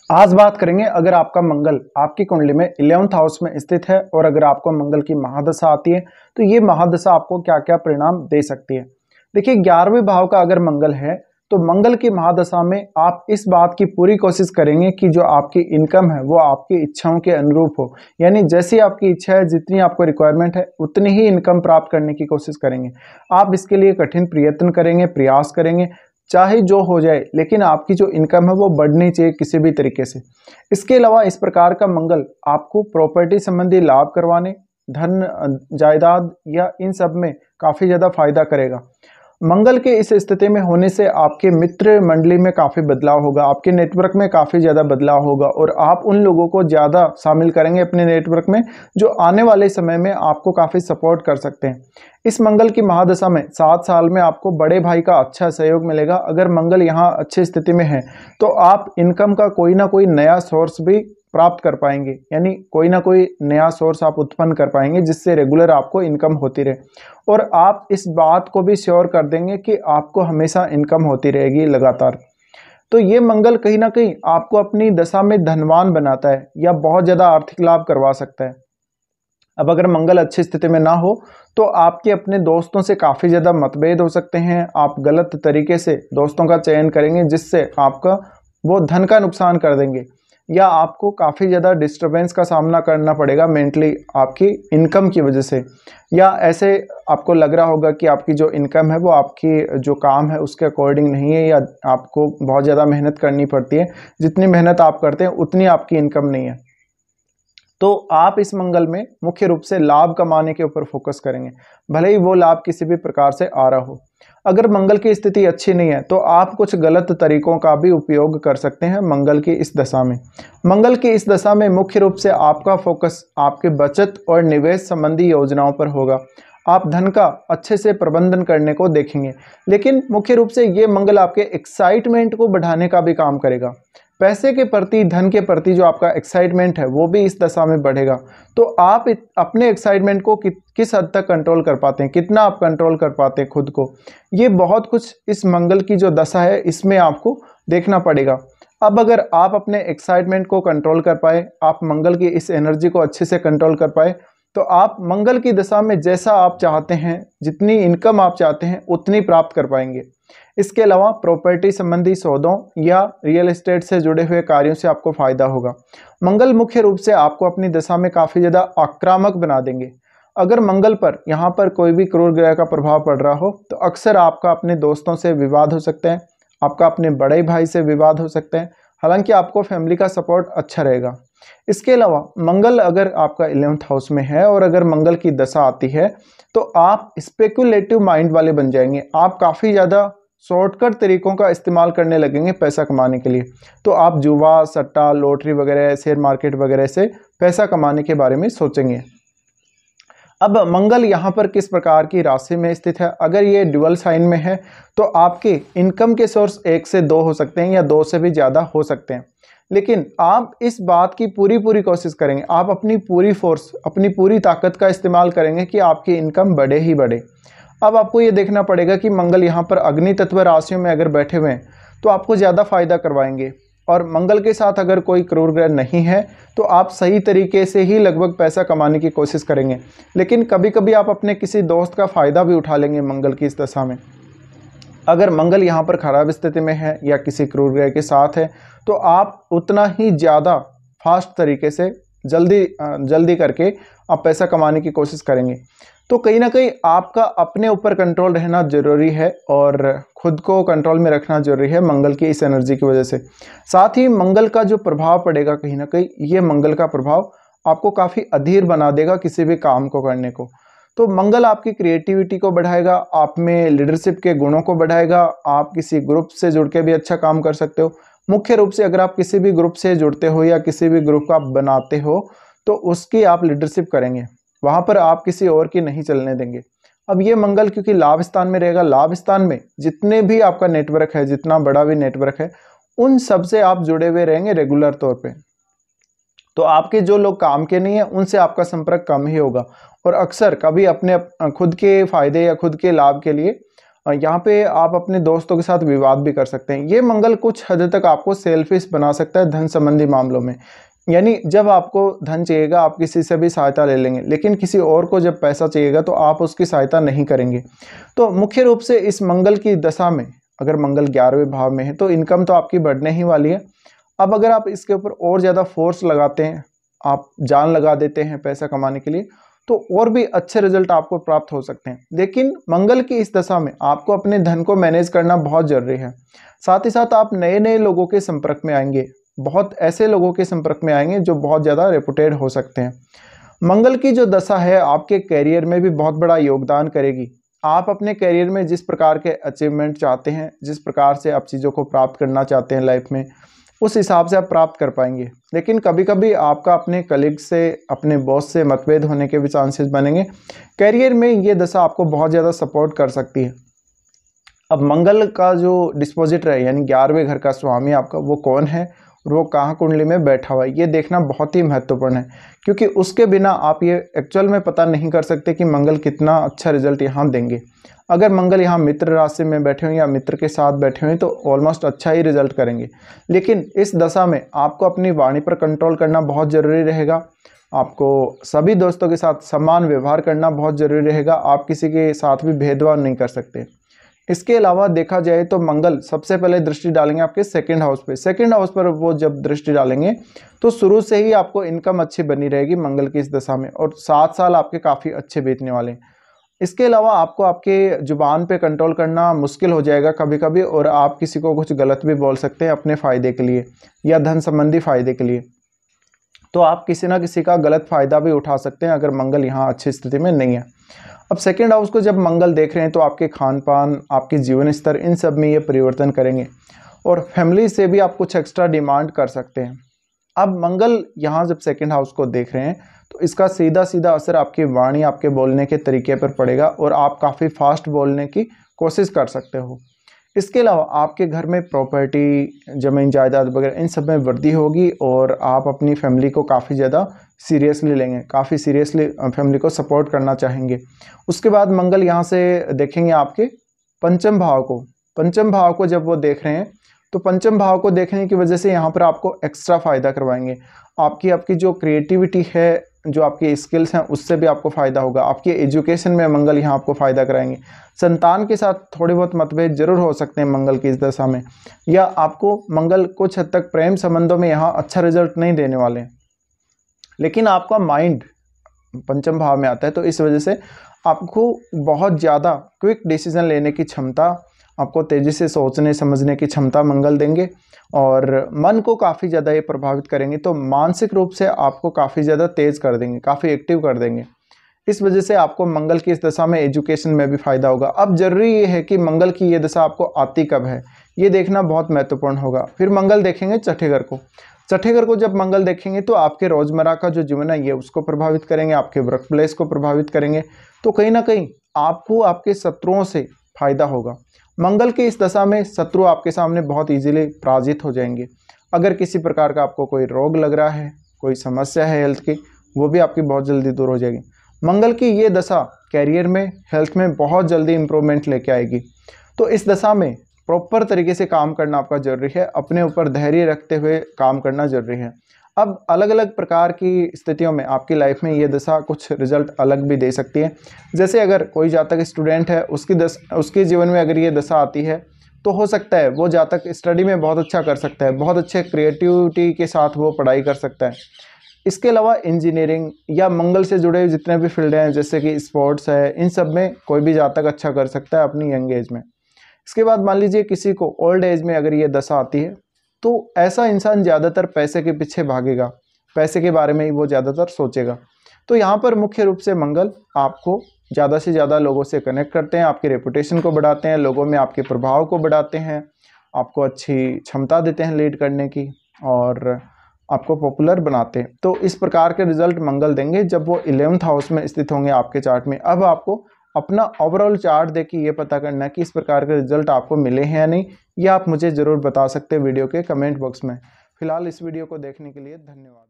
आज बात करेंगे अगर आपका मंगल आपकी कुंडली में 11th हाउस में स्थित है और अगर आपको मंगल की महादशा आती है तो ये महादशा आपको क्या क्या परिणाम दे सकती है। देखिए 11वें भाव का अगर मंगल है तो मंगल की महादशा में आप इस बात की पूरी कोशिश करेंगे कि जो आपकी इनकम है वो आपकी इच्छाओं के अनुरूप हो, यानी जैसी आपकी इच्छा है जितनी आपको रिक्वायरमेंट है उतनी ही इनकम प्राप्त करने की कोशिश करेंगे। आप इसके लिए कठिन प्रयत्न करेंगे, प्रयास करेंगे, चाहे जो हो जाए, लेकिन आपकी जो इनकम है वो बढ़नी चाहिए किसी भी तरीके से। इसके अलावा इस प्रकार का मंगल आपको प्रॉपर्टी संबंधी लाभ करवाने, धन जायदाद या इन सब में काफ़ी ज़्यादा फायदा करेगा। मंगल के इस स्थिति में होने से आपके मित्र मंडली में काफ़ी बदलाव होगा, आपके नेटवर्क में काफ़ी ज़्यादा बदलाव होगा और आप उन लोगों को ज़्यादा शामिल करेंगे अपने नेटवर्क में जो आने वाले समय में आपको काफ़ी सपोर्ट कर सकते हैं। इस मंगल की महादशा में 7 साल में आपको बड़े भाई का अच्छा सहयोग मिलेगा। अगर मंगल यहाँ अच्छी स्थिति में है तो आप इनकम का कोई ना कोई नया सोर्स भी प्राप्त कर पाएंगे, यानी कोई ना कोई नया सोर्स आप उत्पन्न कर पाएंगे जिससे रेगुलर आपको इनकम होती रहे और आप इस बात को भी श्योर कर देंगे कि आपको हमेशा इनकम होती रहेगी लगातार। तो ये मंगल कहीं ना कहीं आपको अपनी दशा में धनवान बनाता है या बहुत ज़्यादा आर्थिक लाभ करवा सकता है। अब अगर मंगल अच्छी स्थिति में ना हो तो आपके अपने दोस्तों से काफ़ी ज़्यादा मतभेद हो सकते हैं। आप गलत तरीके से दोस्तों का चयन करेंगे जिससे आपका वो धन का नुकसान कर देंगे या आपको काफ़ी ज़्यादा डिस्टरबेंस का सामना करना पड़ेगा मेंटली आपकी इनकम की वजह से, या ऐसे आपको लग रहा होगा कि आपकी जो इनकम है वो आपकी जो काम है उसके अकॉर्डिंग नहीं है या आपको बहुत ज़्यादा मेहनत करनी पड़ती है, जितनी मेहनत आप करते हैं उतनी आपकी इनकम नहीं है। तो आप इस मंगल में मुख्य रूप से लाभ कमाने के ऊपर फोकस करेंगे, भले ही वो लाभ किसी भी प्रकार से आ रहा हो। अगर मंगल की स्थिति अच्छी नहीं है तो आप कुछ गलत तरीकों का भी उपयोग कर सकते हैं मंगल की इस दशा में। मंगल की इस दशा में मुख्य रूप से आपका फोकस आपके बचत और निवेश संबंधी योजनाओं पर होगा। आप धन का अच्छे से प्रबंधन करने को देखेंगे, लेकिन मुख्य रूप से ये मंगल आपके एक्साइटमेंट को बढ़ाने का भी काम करेगा। पैसे के प्रति, धन के प्रति जो आपका एक्साइटमेंट है वो भी इस दशा में बढ़ेगा। तो आप अपने एक्साइटमेंट को किस हद तक कंट्रोल कर पाते हैं, कितना आप कंट्रोल कर पाते हैं खुद को, ये बहुत कुछ इस मंगल की जो दशा है इसमें आपको देखना पड़ेगा। अब अगर आप अपने एक्साइटमेंट को कंट्रोल कर पाए, आप मंगल की इस एनर्जी को अच्छे से कंट्रोल कर पाए, तो आप मंगल की दशा में जैसा आप चाहते हैं, जितनी इनकम आप चाहते हैं उतनी प्राप्त कर पाएंगे। इसके अलावा प्रॉपर्टी संबंधी सौदों या रियल एस्टेट से जुड़े हुए कार्यों से आपको फायदा होगा। मंगल मुख्य रूप से आपको अपनी दशा में काफ़ी ज़्यादा आक्रामक बना देंगे। अगर मंगल पर यहाँ पर कोई भी क्रूर ग्रह का प्रभाव पड़ रहा हो तो अक्सर आपका अपने दोस्तों से विवाद हो सकता है, आपका अपने बड़े भाई से विवाद हो सकता है, हालांकि आपको फैमिली का सपोर्ट अच्छा रहेगा। इसके अलावा मंगल अगर आपका 11th हाउस में है और अगर मंगल की दशा आती है तो आप स्पेकुलेटिव माइंड वाले बन जाएंगे। आप काफ़ी ज़्यादा शॉर्टकट तरीकों का इस्तेमाल करने लगेंगे पैसा कमाने के लिए। तो आप जुआ, सट्टा, लॉटरी वगैरह, शेयर मार्केट वगैरह से पैसा कमाने के बारे में सोचेंगे। अब मंगल यहाँ पर किस प्रकार की राशि में स्थित है, अगर ये ड्यूअल साइन में है तो आपके इनकम के सोर्स 1 से 2 हो सकते हैं या 2 से भी ज़्यादा हो सकते हैं, लेकिन आप इस बात की पूरी कोशिश करेंगे, आप अपनी पूरी फोर्स, अपनी पूरी ताकत का इस्तेमाल करेंगे कि आपकी इनकम बढ़े ही बढ़े। अब आपको ये देखना पड़ेगा कि मंगल यहाँ पर अग्नि तत्व राशियों में अगर बैठे हुए हैं तो आपको ज़्यादा फायदा करवाएंगे, और मंगल के साथ अगर कोई क्रूर ग्रह नहीं है तो आप सही तरीके से ही लगभग पैसा कमाने की कोशिश करेंगे, लेकिन कभी कभी आप अपने किसी दोस्त का फ़ायदा भी उठा लेंगे मंगल की इस दशा में। अगर मंगल यहाँ पर खराब स्थिति में है या किसी क्रूर ग्रह के साथ है तो आप उतना ही ज़्यादा फास्ट तरीके से जल्दी करके आप पैसा कमाने की कोशिश करेंगे। तो कहीं ना कहीं आपका अपने ऊपर कंट्रोल रहना ज़रूरी है और खुद को कंट्रोल में रखना ज़रूरी है मंगल की इस एनर्जी की वजह से। साथ ही मंगल का जो प्रभाव पड़ेगा, कहीं ना कहीं ये मंगल का प्रभाव आपको काफ़ी अधीर बना देगा किसी भी काम को करने को। तो मंगल आपकी क्रिएटिविटी को बढ़ाएगा, आप में लीडरशिप के गुणों को बढ़ाएगा, आप किसी ग्रुप से जुड़ के भी अच्छा काम कर सकते हो। मुख्य रूप से अगर आप किसी भी ग्रुप से जुड़ते हो या किसी भी ग्रुप का आप बनाते हो तो उसकी आप लीडरशिप करेंगे, वहाँ पर आप किसी और की नहीं चलने देंगे। अब ये मंगल क्योंकि लाभ स्थान में रहेगा, लाभ स्थान में जितने भी आपका नेटवर्क है, जितना बड़ा भी नेटवर्क है, उन सब से आप जुड़े हुए रहेंगे रेगुलर तौर पे। तो आपके जो लोग काम के नहीं है उनसे आपका संपर्क कम ही होगा और अक्सर कभी अपने खुद के फायदे या खुद के लाभ के लिए यहाँ पे आप अपने दोस्तों के साथ विवाद भी कर सकते हैं। ये मंगल कुछ हद तक आपको सेल्फिश बना सकता है धन संबंधी मामलों में। यानी जब आपको धन चाहिएगा आप किसी से भी सहायता ले लेंगे, लेकिन किसी और को जब पैसा चाहिएगा तो आप उसकी सहायता नहीं करेंगे। तो मुख्य रूप से इस मंगल की दशा में अगर मंगल 11वें भाव में है तो इनकम तो आपकी बढ़ने ही वाली है। अब अगर आप इसके ऊपर और ज़्यादा फोर्स लगाते हैं, आप जान लगा देते हैं पैसा कमाने के लिए, तो और भी अच्छे रिजल्ट आपको प्राप्त हो सकते हैं। लेकिन मंगल की इस दशा में आपको अपने धन को मैनेज करना बहुत जरूरी है। साथ ही साथ आप नए नए लोगों के संपर्क में आएंगे, बहुत ऐसे लोगों के संपर्क में आएंगे जो बहुत ज़्यादा रेपुटेड हो सकते हैं। मंगल की जो दशा है आपके करियर में भी बहुत बड़ा योगदान करेगी। आप अपने करियर में जिस प्रकार के अचीवमेंट चाहते हैं, जिस प्रकार से आप चीज़ों को प्राप्त करना चाहते हैं लाइफ में, उस हिसाब से आप प्राप्त कर पाएंगे। लेकिन कभी कभी आपका अपने कलीग से, अपने बॉस से मतभेद होने के भी चांसेस बनेंगे। करियर में ये दशा आपको बहुत ज़्यादा सपोर्ट कर सकती है। अब मंगल का जो डिस्पोजिटर है यानी 11वें घर का स्वामी आपका, वो कौन है और वो कहाँ कुंडली में बैठा हुआ है, ये देखना बहुत ही महत्वपूर्ण है। क्योंकि उसके बिना आप ये एक्चुअल में पता नहीं कर सकते कि मंगल कितना अच्छा रिजल्ट यहाँ देंगे। अगर मंगल यहाँ मित्र राशि में बैठे हुए या मित्र के साथ बैठे हुए तो ऑलमोस्ट अच्छा ही रिजल्ट करेंगे। लेकिन इस दशा में आपको अपनी वाणी पर कंट्रोल करना बहुत ज़रूरी रहेगा। आपको सभी दोस्तों के साथ समान व्यवहार करना बहुत ज़रूरी रहेगा। आप किसी के साथ भी भेदभाव नहीं कर सकते। इसके अलावा देखा जाए तो मंगल सबसे पहले दृष्टि डालेंगे आपके सेकंड हाउस पे। सेकंड हाउस पर वो जब दृष्टि डालेंगे तो शुरू से ही आपको इनकम अच्छी बनी रहेगी मंगल की इस दशा में, और 7 साल आपके काफ़ी अच्छे बीतने वाले हैं। इसके अलावा आपको आपके जुबान पे कंट्रोल करना मुश्किल हो जाएगा कभी कभी, और आप किसी को कुछ गलत भी बोल सकते हैं अपने फ़ायदे के लिए या धन संबंधी फ़ायदे के लिए। तो आप किसी ना किसी का गलत फ़ायदा भी उठा सकते हैं अगर मंगल यहाँ अच्छी स्थिति में नहीं है। अब सेकेंड हाउस को जब मंगल देख रहे हैं तो आपके खान पान, आपके जीवन स्तर, इन सब में ये परिवर्तन करेंगे, और फैमिली से भी आप कुछ एक्स्ट्रा डिमांड कर सकते हैं। अब मंगल यहाँ जब सेकेंड हाउस को देख रहे हैं तो इसका सीधा सीधा असर आपकी वाणी, आपके बोलने के तरीके पर पड़ेगा, और आप काफ़ी फास्ट बोलने की कोशिश कर सकते हो। इसके अलावा आपके घर में प्रॉपर्टी, ज़मीन जायदाद वगैरह इन सब में वृद्धि होगी, और आप अपनी फैमिली को काफ़ी ज़्यादा सीरियसली लेंगे, काफ़ी सीरियसली फैमिली को सपोर्ट करना चाहेंगे। उसके बाद मंगल यहाँ से देखेंगे आपके पंचम भाव को। पंचम भाव को जब वो देख रहे हैं तो पंचम भाव को देखने की वजह से यहाँ पर आपको एक्स्ट्रा फ़ायदा करवाएंगे। आपकी जो क्रिएटिविटी है, जो आपकी स्किल्स हैं, उससे भी आपको फ़ायदा होगा। आपकी एजुकेशन में मंगल यहाँ आपको फ़ायदा कराएंगे। संतान के साथ थोड़े बहुत मतभेद जरूर हो सकते हैं मंगल की इस दशा में, या आपको मंगल कुछ हद तक प्रेम संबंधों में यहाँ अच्छा रिजल्ट नहीं देने वाले हैं। लेकिन आपका माइंड पंचम भाव में आता है, तो इस वजह से आपको बहुत ज़्यादा क्विक डिसीजन लेने की क्षमता, आपको तेज़ी से सोचने समझने की क्षमता मंगल देंगे, और मन को काफ़ी ज़्यादा ये प्रभावित करेंगे। तो मानसिक रूप से आपको काफ़ी ज़्यादा तेज़ कर देंगे, काफ़ी एक्टिव कर देंगे। इस वजह से आपको मंगल की इस दशा में एजुकेशन में भी फ़ायदा होगा। अब जरूरी ये है कि मंगल की ये दशा आपको आती कब है, ये देखना बहुत महत्वपूर्ण होगा। फिर मंगल देखेंगे छठे घर को। छठे घर को जब मंगल देखेंगे तो आपके रोजमर्रा का जो जीवन है ये उसको प्रभावित करेंगे, आपके वर्क प्लेस को प्रभावित करेंगे। तो कहीं ना कहीं आपको आपके शत्रुओं से फायदा होगा। मंगल की इस दशा में शत्रु आपके सामने बहुत इजीली पराजित हो जाएंगे। अगर किसी प्रकार का आपको कोई रोग लग रहा है, कोई समस्या है हेल्थ की, वो भी आपकी बहुत जल्दी दूर हो जाएगी। मंगल की ये दशा कैरियर में, हेल्थ में बहुत जल्दी इंप्रूवमेंट लेके आएगी। तो इस दशा में प्रॉपर तरीके से काम करना आपका जरूरी है, अपने ऊपर धैर्य रखते हुए काम करना जरूरी है। अब अलग अलग प्रकार की स्थितियों में आपकी लाइफ में ये दशा कुछ रिजल्ट अलग भी दे सकती है। जैसे अगर कोई जातक स्टूडेंट है, उसके जीवन में अगर ये दशा आती है तो हो सकता है वो जातक स्टडी में बहुत अच्छा कर सकता है, बहुत अच्छे क्रिएटिविटी के साथ वो पढ़ाई कर सकता है। इसके अलावा इंजीनियरिंग या मंगल से जुड़े हुए जितने भी फील्ड हैं, जैसे कि स्पोर्ट्स है, इन सब में कोई भी जातक अच्छा कर सकता है अपनी यंग एज में। इसके बाद मान लीजिए किसी को ओल्ड एज में अगर ये दशा आती है तो ऐसा इंसान ज़्यादातर पैसे के पीछे भागेगा, पैसे के बारे में ही वो ज़्यादातर सोचेगा। तो यहाँ पर मुख्य रूप से मंगल आपको ज़्यादा से ज़्यादा लोगों से कनेक्ट करते हैं, आपकी रेपुटेशन को बढ़ाते हैं, लोगों में आपके प्रभाव को बढ़ाते हैं, आपको अच्छी क्षमता देते हैं लीड करने की, और आपको पॉपुलर बनाते हैं। तो इस प्रकार के रिजल्ट मंगल देंगे जब वो 11th हाउस में स्थित होंगे आपके चार्ट में। अब आपको अपना ओवरऑल चार्ट देख के ये पता करना है कि इस प्रकार के रिजल्ट आपको मिले हैं या नहीं, ये आप मुझे ज़रूर बता सकते हैं वीडियो के कमेंट बॉक्स में। फिलहाल इस वीडियो को देखने के लिए धन्यवाद।